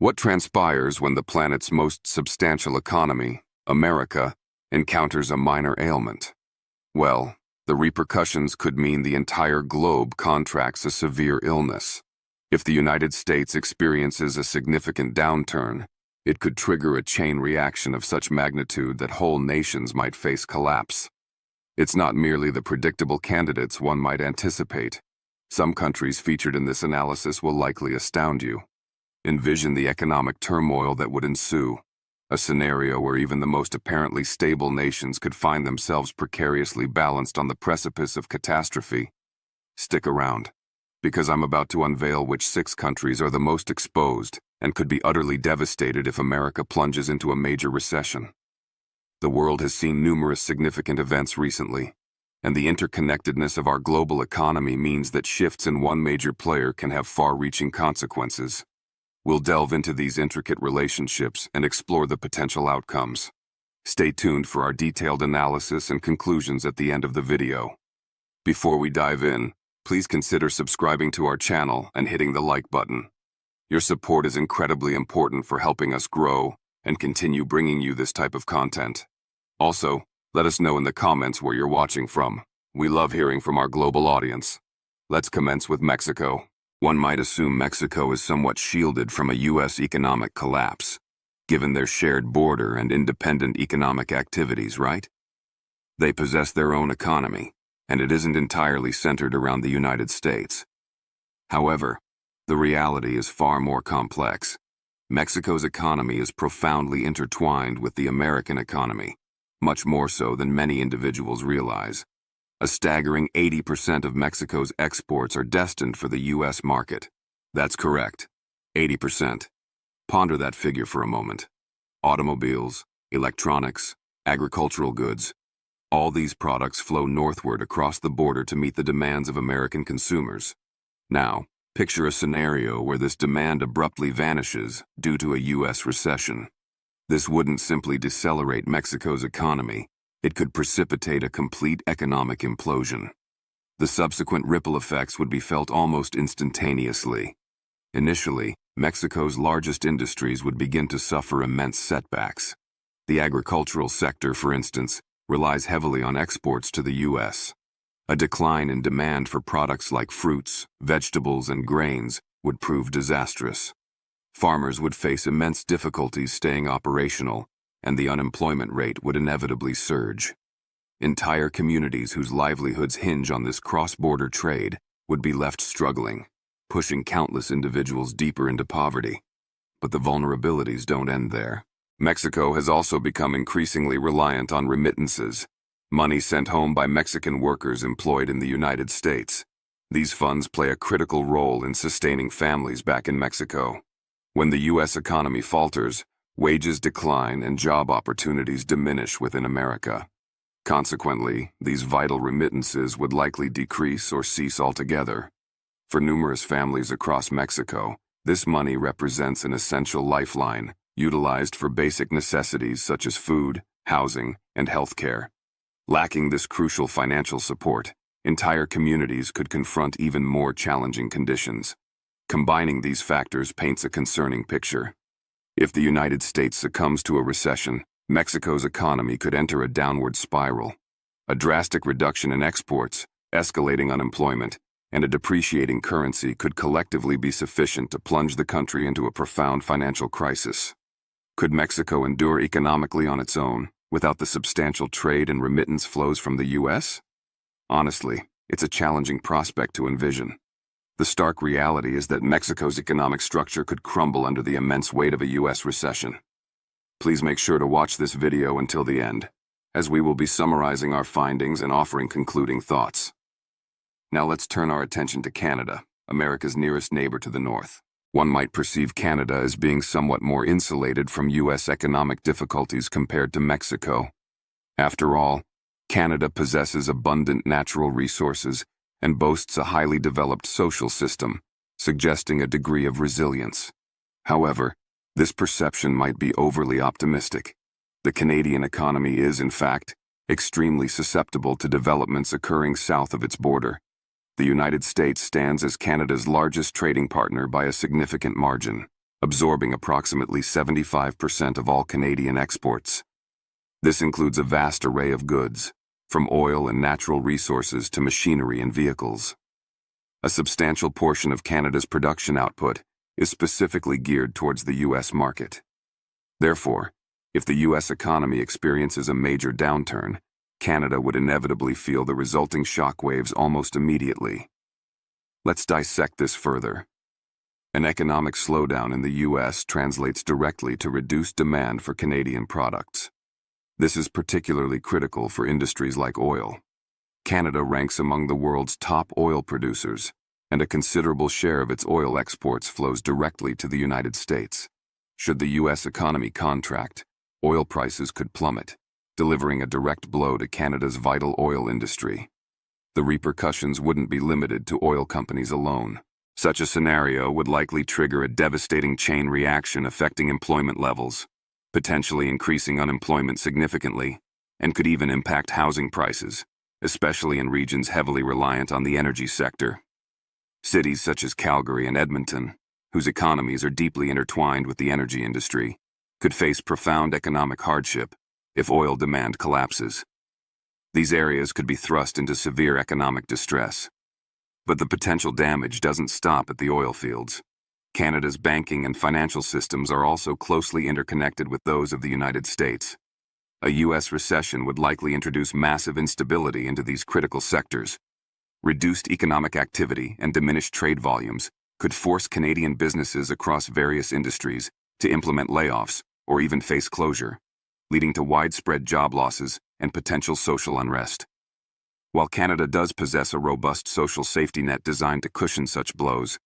What transpires when the planet's most substantial economy, America, encounters a minor ailment? Well, the repercussions could mean the entire globe contracts a severe illness. If the United States experiences a significant downturn, it could trigger a chain reaction of such magnitude that whole nations might face collapse. It's not merely the predictable candidates one might anticipate. Some countries featured in this analysis will likely astound you. Envision the economic turmoil that would ensue, a scenario where even the most apparently stable nations could find themselves precariously balanced on the precipice of catastrophe. Stick around, because I'm about to unveil which 6 countries are the most exposed and could be utterly devastated if America plunges into a major recession. The world has seen numerous significant events recently, and the interconnectedness of our global economy means that shifts in one major player can have far-reaching consequences. We'll delve into these intricate relationships and explore the potential outcomes. Stay tuned for our detailed analysis and conclusions at the end of the video. Before we dive in, please consider subscribing to our channel and hitting the like button. Your support is incredibly important for helping us grow and continue bringing you this type of content. Also, let us know in the comments where you're watching from. We love hearing from our global audience. Let's commence with Mexico. One might assume Mexico is somewhat shielded from a U.S. economic collapse, given their shared border and independent economic activities, right? They possess their own economy, and it isn't entirely centered around the United States. However, the reality is far more complex. Mexico's economy is profoundly intertwined with the American economy, much more so than many individuals realize. A staggering 80% of Mexico's exports are destined for the U.S. market. That's correct, 80%. Ponder that figure for a moment. Automobiles, electronics, agricultural goods, all these products flow northward across the border to meet the demands of American consumers. Now, picture a scenario where this demand abruptly vanishes due to a U.S. recession. This wouldn't simply decelerate Mexico's economy. It could precipitate a complete economic implosion. The subsequent ripple effects would be felt almost instantaneously. Initially, Mexico's largest industries would begin to suffer immense setbacks. The agricultural sector, for instance, relies heavily on exports to the U.S. A decline in demand for products like fruits, vegetables, and grains would prove disastrous. Farmers would face immense difficulties staying operational, and the unemployment rate would inevitably surge. Entire communities whose livelihoods hinge on this cross-border trade would be left struggling, pushing countless individuals deeper into poverty. But the vulnerabilities don't end there. Mexico has also become increasingly reliant on remittances, money sent home by Mexican workers employed in the United States. These funds play a critical role in sustaining families back in Mexico. When the U.S. economy falters, wages decline and job opportunities diminish within America. Consequently, these vital remittances would likely decrease or cease altogether. For numerous families across Mexico, this money represents an essential lifeline, utilized for basic necessities such as food, housing, and health care. Lacking this crucial financial support, entire communities could confront even more challenging conditions. Combining these factors paints a concerning picture. If the United States succumbs to a recession, Mexico's economy could enter a downward spiral. A drastic reduction in exports, escalating unemployment, and a depreciating currency could collectively be sufficient to plunge the country into a profound financial crisis. Could Mexico endure economically on its own, without the substantial trade and remittance flows from the U.S.? Honestly, it's a challenging prospect to envision. The stark reality is that Mexico's economic structure could crumble under the immense weight of a U.S. recession. Please make sure to watch this video until the end, as we will be summarizing our findings and offering concluding thoughts. Now let's turn our attention to Canada, America's nearest neighbor to the north. One might perceive Canada as being somewhat more insulated from U.S. economic difficulties compared to Mexico. After all, Canada possesses abundant natural resources and boasts a highly developed social system, suggesting a degree of resilience. However, this perception might be overly optimistic. The Canadian economy is, in fact, extremely susceptible to developments occurring south of its border. The United States stands as Canada's largest trading partner by a significant margin. absorbing approximately 75% of all Canadian exports. This includes a vast array of goods, from oil and natural resources to machinery and vehicles. A substantial portion of Canada's production output is specifically geared towards the U.S. market. Therefore, if the U.S. economy experiences a major downturn, Canada would inevitably feel the resulting shockwaves almost immediately. Let's dissect this further. An economic slowdown in the U.S. translates directly to reduced demand for Canadian products. This is particularly critical for industries like oil. Canada ranks among the world's top oil producers, and a considerable share of its oil exports flows directly to the United States. Should the U.S. economy contract, oil prices could plummet, delivering a direct blow to Canada's vital oil industry. The repercussions wouldn't be limited to oil companies alone. Such a scenario would likely trigger a devastating chain reaction affecting employment levels, potentially increasing unemployment significantly, and could even impact housing prices, especially in regions heavily reliant on the energy sector. Cities such as Calgary and Edmonton, whose economies are deeply intertwined with the energy industry, could face profound economic hardship if oil demand collapses. These areas could be thrust into severe economic distress. But the potential damage doesn't stop at the oil fields. Canada's banking and financial systems are also closely interconnected with those of the United States. A U.S. recession would likely introduce massive instability into these critical sectors. Reduced economic activity and diminished trade volumes could force Canadian businesses across various industries to implement layoffs or even face closure, leading to widespread job losses and potential social unrest. While Canada does possess a robust social safety net designed to cushion such blows,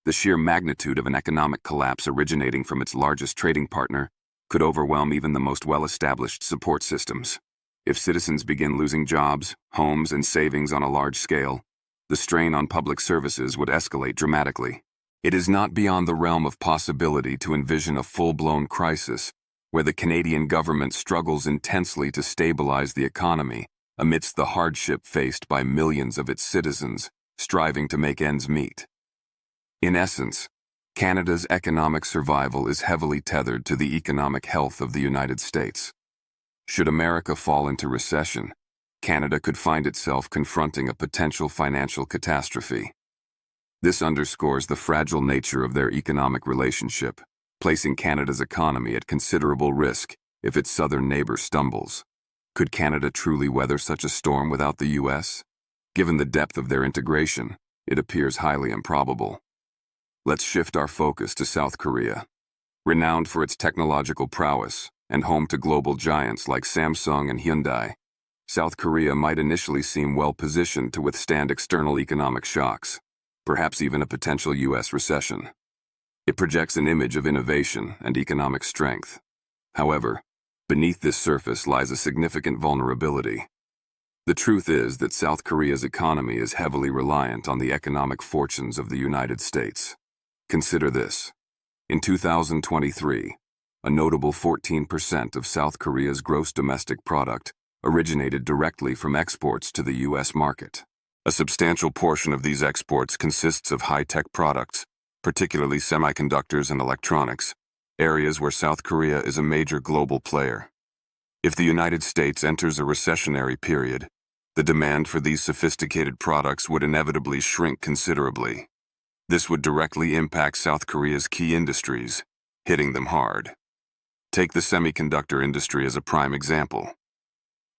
the sheer magnitude of an economic collapse originating from its largest trading partner could overwhelm even the most well-established support systems. If citizens begin losing jobs, homes, and savings on a large scale, the strain on public services would escalate dramatically. It is not beyond the realm of possibility to envision a full-blown crisis where the Canadian government struggles intensely to stabilize the economy amidst the hardship faced by millions of its citizens striving to make ends meet. In essence, Canada's economic survival is heavily tethered to the economic health of the United States. Should America fall into recession, Canada could find itself confronting a potential financial catastrophe. This underscores the fragile nature of their economic relationship, placing Canada's economy at considerable risk if its southern neighbor stumbles. Could Canada truly weather such a storm without the U.S.? Given the depth of their integration, it appears highly improbable. Let's shift our focus to South Korea. Renowned for its technological prowess and home to global giants like Samsung and Hyundai, South Korea might initially seem well-positioned to withstand external economic shocks, perhaps even a potential U.S. recession. It projects an image of innovation and economic strength. However, beneath this surface lies a significant vulnerability. The truth is that South Korea's economy is heavily reliant on the economic fortunes of the United States. Consider this. In 2023, a notable 14% of South Korea's gross domestic product originated directly from exports to the U.S. market. A substantial portion of these exports consists of high-tech products, particularly semiconductors and electronics, areas where South Korea is a major global player. If the United States enters a recessionary period, the demand for these sophisticated products would inevitably shrink considerably. This would directly impact South Korea's key industries, hitting them hard. Take the semiconductor industry as a prime example.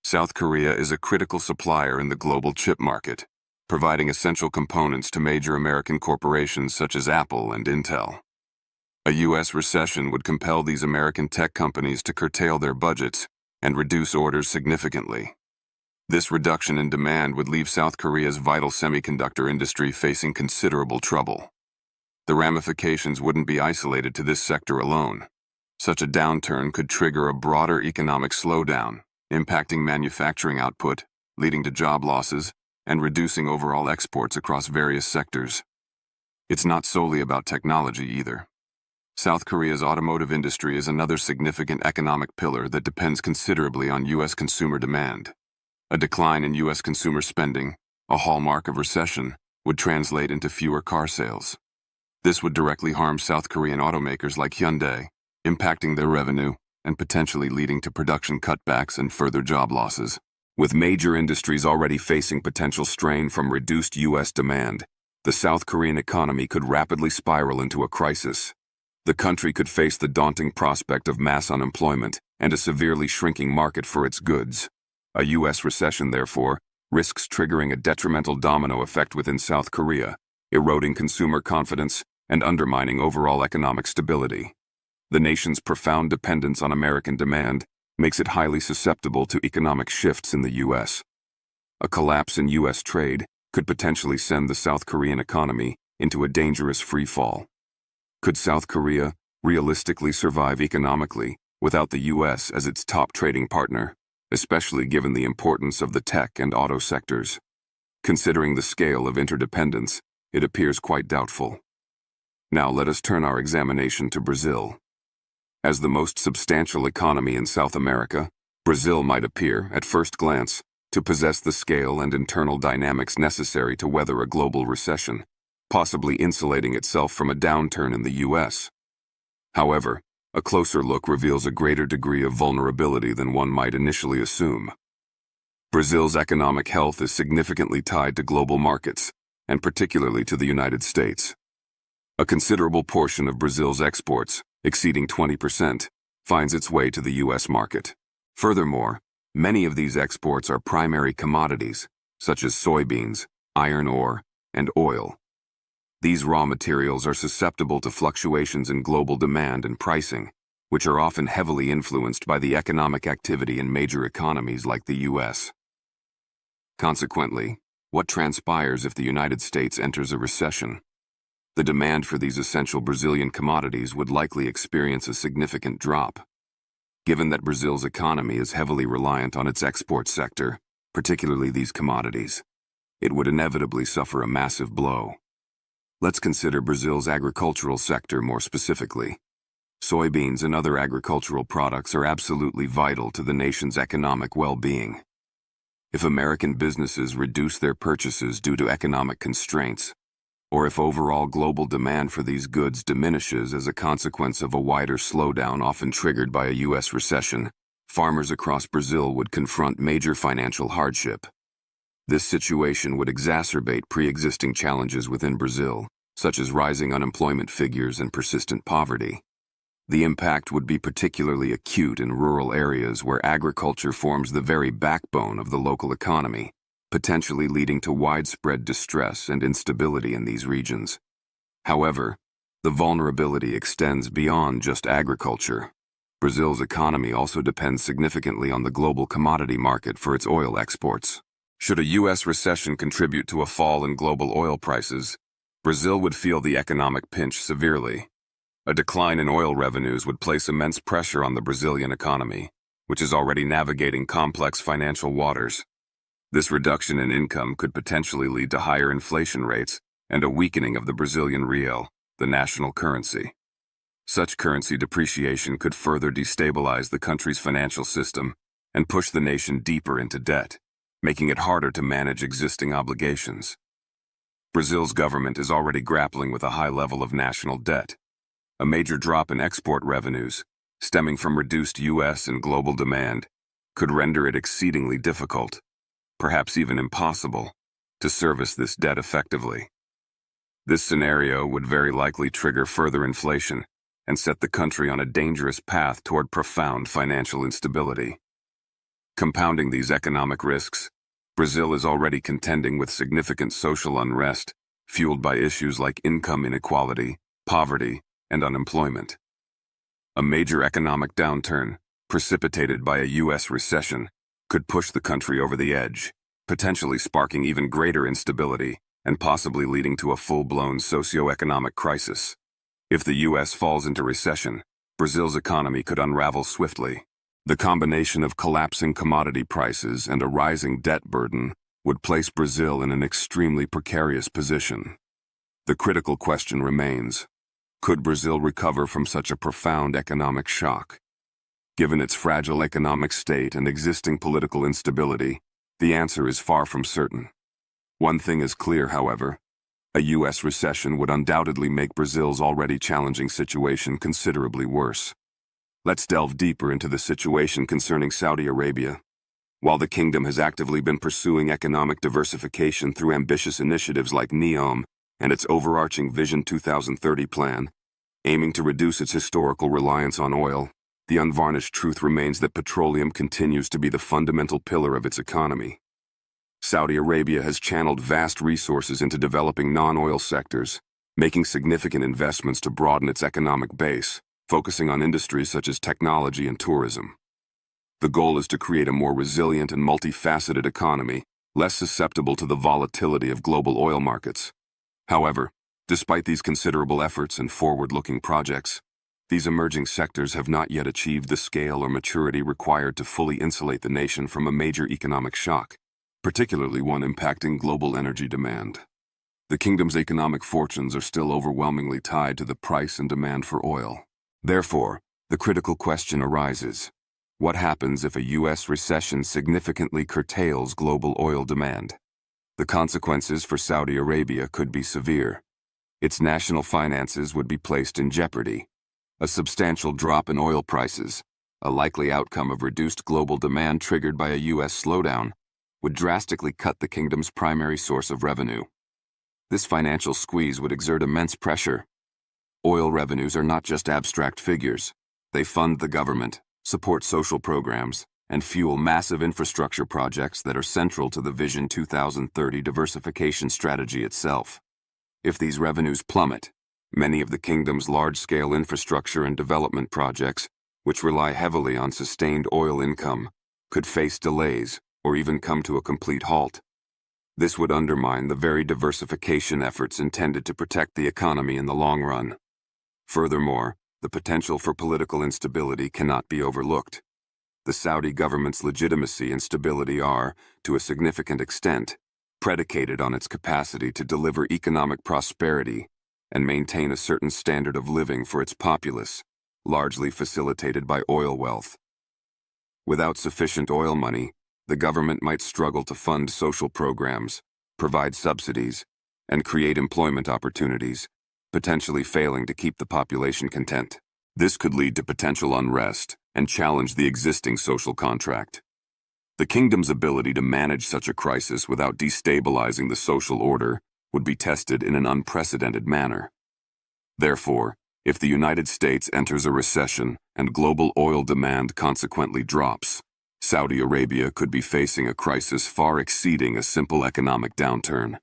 South Korea is a critical supplier in the global chip market, providing essential components to major American corporations such as Apple and Intel. A U.S. recession would compel these American tech companies to curtail their budgets and reduce orders significantly. This reduction in demand would leave South Korea's vital semiconductor industry facing considerable trouble. The ramifications wouldn't be isolated to this sector alone. Such a downturn could trigger a broader economic slowdown, impacting manufacturing output, leading to job losses, and reducing overall exports across various sectors. It's not solely about technology either. South Korea's automotive industry is another significant economic pillar that depends considerably on U.S. consumer demand. A decline in U.S. consumer spending, a hallmark of recession, would translate into fewer car sales. This would directly harm South Korean automakers like Hyundai, impacting their revenue and potentially leading to production cutbacks and further job losses. With major industries already facing potential strain from reduced U.S. demand, the South Korean economy could rapidly spiral into a crisis. The country could face the daunting prospect of mass unemployment and a severely shrinking market for its goods. A U.S. recession, therefore, risks triggering a detrimental domino effect within South Korea, eroding consumer confidence and undermining overall economic stability. The nation's profound dependence on American demand makes it highly susceptible to economic shifts in the U.S. A collapse in U.S. trade could potentially send the South Korean economy into a dangerous free fall. Could South Korea realistically survive economically without the U.S. as its top trading partner, especially given the importance of the tech and auto sectors? Considering the scale of interdependence, it appears quite doubtful. Now let us turn our examination to Brazil. As the most substantial economy in South America, Brazil might appear, at first glance, to possess the scale and internal dynamics necessary to weather a global recession, possibly insulating itself from a downturn in the U.S. However, a closer look reveals a greater degree of vulnerability than one might initially assume. Brazil's economic health is significantly tied to global markets, and particularly to the United States. A considerable portion of Brazil's exports, exceeding 20%, finds its way to the U.S. market. Furthermore, many of these exports are primary commodities, such as soybeans, iron ore, and oil. These raw materials are susceptible to fluctuations in global demand and pricing, which are often heavily influenced by the economic activity in major economies like the U.S. Consequently, what transpires if the United States enters a recession? The demand for these essential Brazilian commodities would likely experience a significant drop. Given that Brazil's economy is heavily reliant on its export sector, particularly these commodities, it would inevitably suffer a massive blow. Let's consider Brazil's agricultural sector more specifically. Soybeans and other agricultural products are absolutely vital to the nation's economic well-being. If American businesses reduce their purchases due to economic constraints, or if overall global demand for these goods diminishes as a consequence of a wider slowdown often triggered by a U.S. recession, farmers across Brazil would confront major financial hardship. This situation would exacerbate pre-existing challenges within Brazil, such as rising unemployment figures and persistent poverty. The impact would be particularly acute in rural areas where agriculture forms the very backbone of the local economy, potentially leading to widespread distress and instability in these regions. However, the vulnerability extends beyond just agriculture. Brazil's economy also depends significantly on the global commodity market for its oil exports. Should a U.S. recession contribute to a fall in global oil prices, Brazil would feel the economic pinch severely. A decline in oil revenues would place immense pressure on the Brazilian economy, which is already navigating complex financial waters. This reduction in income could potentially lead to higher inflation rates and a weakening of the Brazilian real, the national currency. Such currency depreciation could further destabilize the country's financial system and push the nation deeper into debt, making it harder to manage existing obligations. Brazil's government is already grappling with a high level of national debt. A major drop in export revenues, stemming from reduced U.S. and global demand, could render it exceedingly difficult, perhaps even impossible, to service this debt effectively. This scenario would very likely trigger further inflation and set the country on a dangerous path toward profound financial instability. Compounding these economic risks, Brazil is already contending with significant social unrest, fueled by issues like income inequality, poverty, and unemployment. A major economic downturn, precipitated by a U.S. recession, could push the country over the edge, potentially sparking even greater instability and possibly leading to a full-blown socio-economic crisis. If the U.S. falls into recession, Brazil's economy could unravel swiftly. The combination of collapsing commodity prices and a rising debt burden would place Brazil in an extremely precarious position. The critical question remains: could Brazil recover from such a profound economic shock? Given its fragile economic state and existing political instability, the answer is far from certain. One thing is clear, however: A U.S. recession would undoubtedly make Brazil's already challenging situation considerably worse. Let's delve deeper into the situation concerning Saudi Arabia. While the kingdom has actively been pursuing economic diversification through ambitious initiatives like NEOM and its overarching Vision 2030 plan, aiming to reduce its historical reliance on oil, the unvarnished truth remains that petroleum continues to be the fundamental pillar of its economy. Saudi Arabia has channeled vast resources into developing non-oil sectors, making significant investments to broaden its economic base, focusing on industries such as technology and tourism. The goal is to create a more resilient and multifaceted economy, less susceptible to the volatility of global oil markets. However, despite these considerable efforts and forward-looking projects, these emerging sectors have not yet achieved the scale or maturity required to fully insulate the nation from a major economic shock, particularly one impacting global energy demand. The kingdom's economic fortunes are still overwhelmingly tied to the price and demand for oil. Therefore, the critical question arises: what happens if a U.S. recession significantly curtails global oil demand? The consequences for Saudi Arabia could be severe. Its national finances would be placed in jeopardy. A substantial drop in oil prices, a likely outcome of reduced global demand triggered by a U.S. slowdown, would drastically cut the kingdom's primary source of revenue. This financial squeeze would exert immense pressure. Oil revenues are not just abstract figures. They fund the government, support social programs, and fuel massive infrastructure projects that are central to the Vision 2030 diversification strategy itself. If these revenues plummet, many of the kingdom's large-scale infrastructure and development projects, which rely heavily on sustained oil income, could face delays or even come to a complete halt. This would undermine the very diversification efforts intended to protect the economy in the long run. Furthermore, the potential for political instability cannot be overlooked. The Saudi government's legitimacy and stability are, to a significant extent, predicated on its capacity to deliver economic prosperity and maintain a certain standard of living for its populace, largely facilitated by oil wealth. Without sufficient oil money, the government might struggle to fund social programs, provide subsidies, and create employment opportunities, potentially failing to keep the population content. This could lead to potential unrest and challenge the existing social contract. The kingdom's ability to manage such a crisis without destabilizing the social order would be tested in an unprecedented manner. Therefore, if the United States enters a recession and global oil demand consequently drops, Saudi Arabia could be facing a crisis far exceeding a simple economic downturn.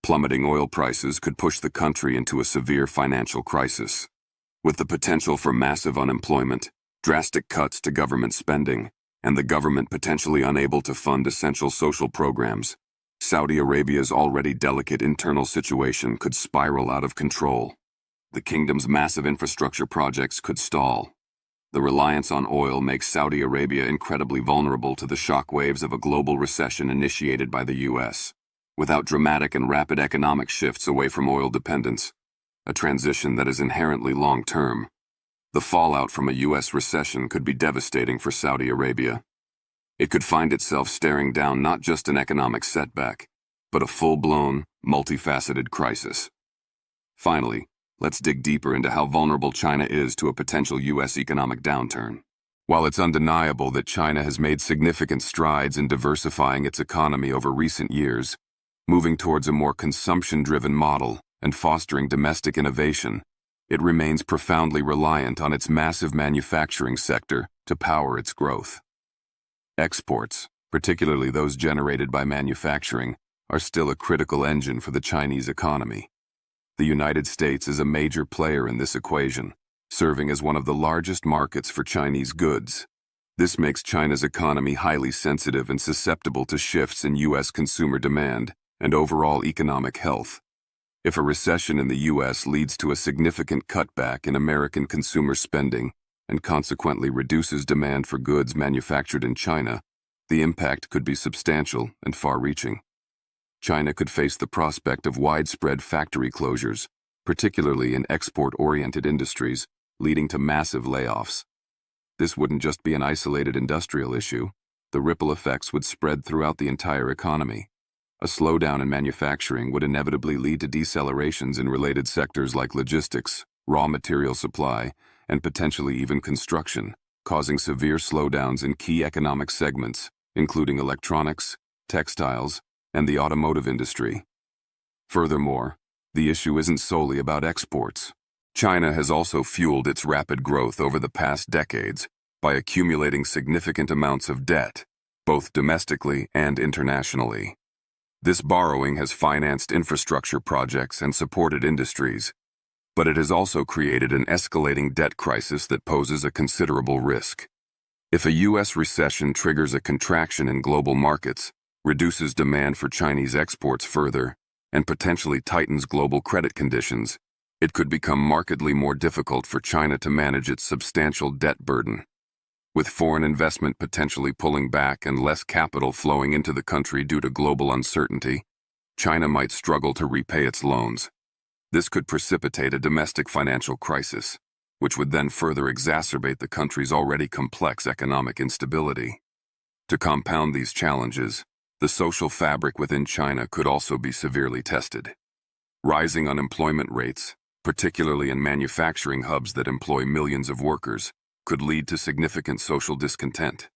Plummeting oil prices could push the country into a severe financial crisis. With the potential for massive unemployment, drastic cuts to government spending, and the government potentially unable to fund essential social programs, Saudi Arabia's already delicate internal situation could spiral out of control. The kingdom's massive infrastructure projects could stall. The reliance on oil makes Saudi Arabia incredibly vulnerable to the shock waves of a global recession initiated by the U.S. Without dramatic and rapid economic shifts away from oil dependence, a transition that is inherently long-term, the fallout from a U.S. recession could be devastating for Saudi Arabia. It could find itself staring down not just an economic setback, but a full-blown, multifaceted crisis. Finally, let's dig deeper into how vulnerable China is to a potential U.S. economic downturn. While it's undeniable that China has made significant strides in diversifying its economy over recent years, moving towards a more consumption-driven model and fostering domestic innovation, it remains profoundly reliant on its massive manufacturing sector to power its growth. Exports, particularly those generated by manufacturing, are still a critical engine for the Chinese economy. The United States is a major player in this equation, serving as one of the largest markets for Chinese goods. This makes China's economy highly sensitive and susceptible to shifts in U.S. consumer demand and overall economic health. If a recession in the U.S. leads to a significant cutback in American consumer spending and consequently reduces demand for goods manufactured in China, the impact could be substantial and far-reaching. China could face the prospect of widespread factory closures, particularly in export-oriented industries, leading to massive layoffs. This wouldn't just be an isolated industrial issue. The ripple effects would spread throughout the entire economy. A slowdown in manufacturing would inevitably lead to decelerations in related sectors like logistics, raw material supply, and potentially even construction, causing severe slowdowns in key economic segments, including electronics, textiles, and the automotive industry. Furthermore, the issue isn't solely about exports. China has also fueled its rapid growth over the past decades by accumulating significant amounts of debt, both domestically and internationally. This borrowing has financed infrastructure projects and supported industries, but it has also created an escalating debt crisis that poses a considerable risk. If a U.S. recession triggers a contraction in global markets, reduces demand for Chinese exports further, and potentially tightens global credit conditions, it could become markedly more difficult for China to manage its substantial debt burden. With foreign investment potentially pulling back and less capital flowing into the country due to global uncertainty, China might struggle to repay its loans. This could precipitate a domestic financial crisis, which would then further exacerbate the country's already complex economic instability. To compound these challenges, the social fabric within China could also be severely tested. Rising unemployment rates, particularly in manufacturing hubs that employ millions of workers, could lead to significant social discontent.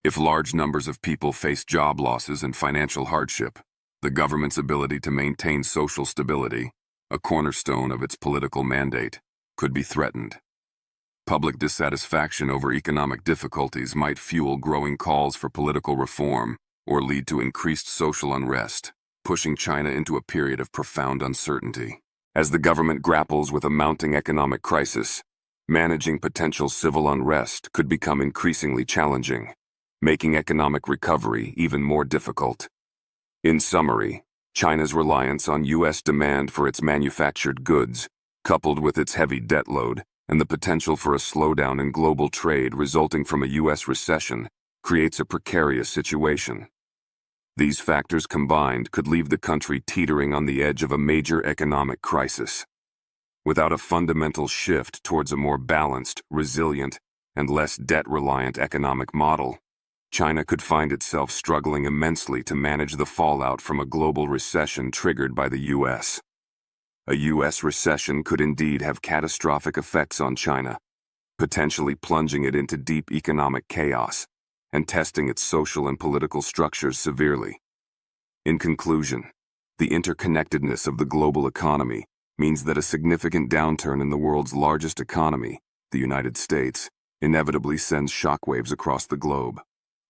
If large numbers of people face job losses and financial hardship, the government's ability to maintain social stability, a cornerstone of its political mandate, could be threatened. Public dissatisfaction over economic difficulties might fuel growing calls for political reform or lead to increased social unrest, pushing China into a period of profound uncertainty. As the government grapples with a mounting economic crisis, managing potential civil unrest could become increasingly challenging, making economic recovery even more difficult. In summary, China's reliance on U.S. demand for its manufactured goods, coupled with its heavy debt load and the potential for a slowdown in global trade resulting from a U.S. recession, creates a precarious situation. These factors combined could leave the country teetering on the edge of a major economic crisis. Without a fundamental shift towards a more balanced, resilient, and less debt-reliant economic model, China could find itself struggling immensely to manage the fallout from a global recession triggered by the U.S. A U.S. recession could indeed have catastrophic effects on China, potentially plunging it into deep economic chaos and testing its social and political structures severely. In conclusion, the interconnectedness of the global economy means that a significant downturn in the world's largest economy, the United States, inevitably sends shockwaves across the globe.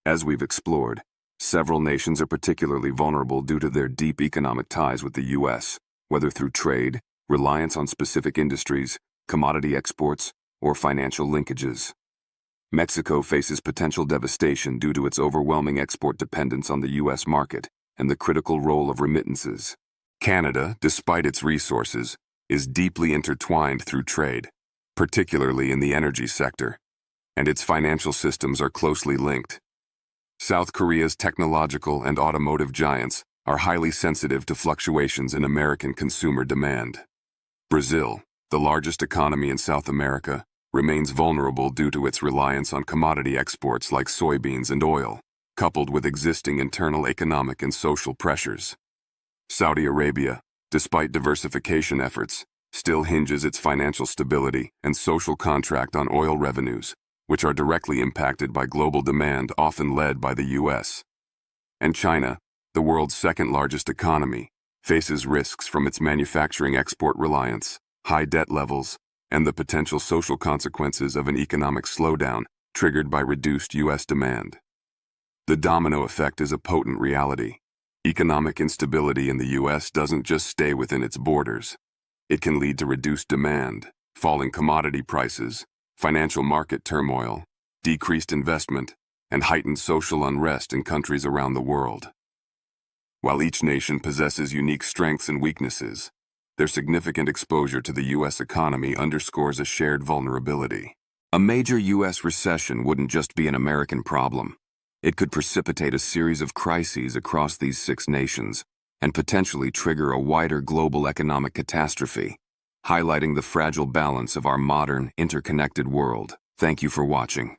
As we've explored, several nations are particularly vulnerable due to their deep economic ties with the U.S., whether through trade, reliance on specific industries, commodity exports, or financial linkages. Mexico faces potential devastation due to its overwhelming export dependence on the U.S. market and the critical role of remittances. Canada, despite its resources, is deeply intertwined through trade, particularly in the energy sector, and its financial systems are closely linked. South Korea's technological and automotive giants are highly sensitive to fluctuations in American consumer demand. Brazil, the largest economy in South America, remains vulnerable due to its reliance on commodity exports like soybeans and oil, coupled with existing internal economic and social pressures. Saudi Arabia, despite diversification efforts, still hinges its financial stability and social contract on oil revenues, which are directly impacted by global demand often led by the U.S. And China, the world's second-largest economy, faces risks from its manufacturing export reliance, high debt levels, and the potential social consequences of an economic slowdown triggered by reduced U.S. demand. The domino effect is a potent reality. Economic instability in the U.S. doesn't just stay within its borders. It can lead to reduced demand, falling commodity prices, financial market turmoil, decreased investment, and heightened social unrest in countries around the world. While each nation possesses unique strengths and weaknesses, their significant exposure to the U.S. economy underscores a shared vulnerability. A major U.S. recession wouldn't just be an American problem. It could precipitate a series of crises across these 6 nations and potentially trigger a wider global economic catastrophe, highlighting the fragile balance of our modern, interconnected world. Thank you for watching.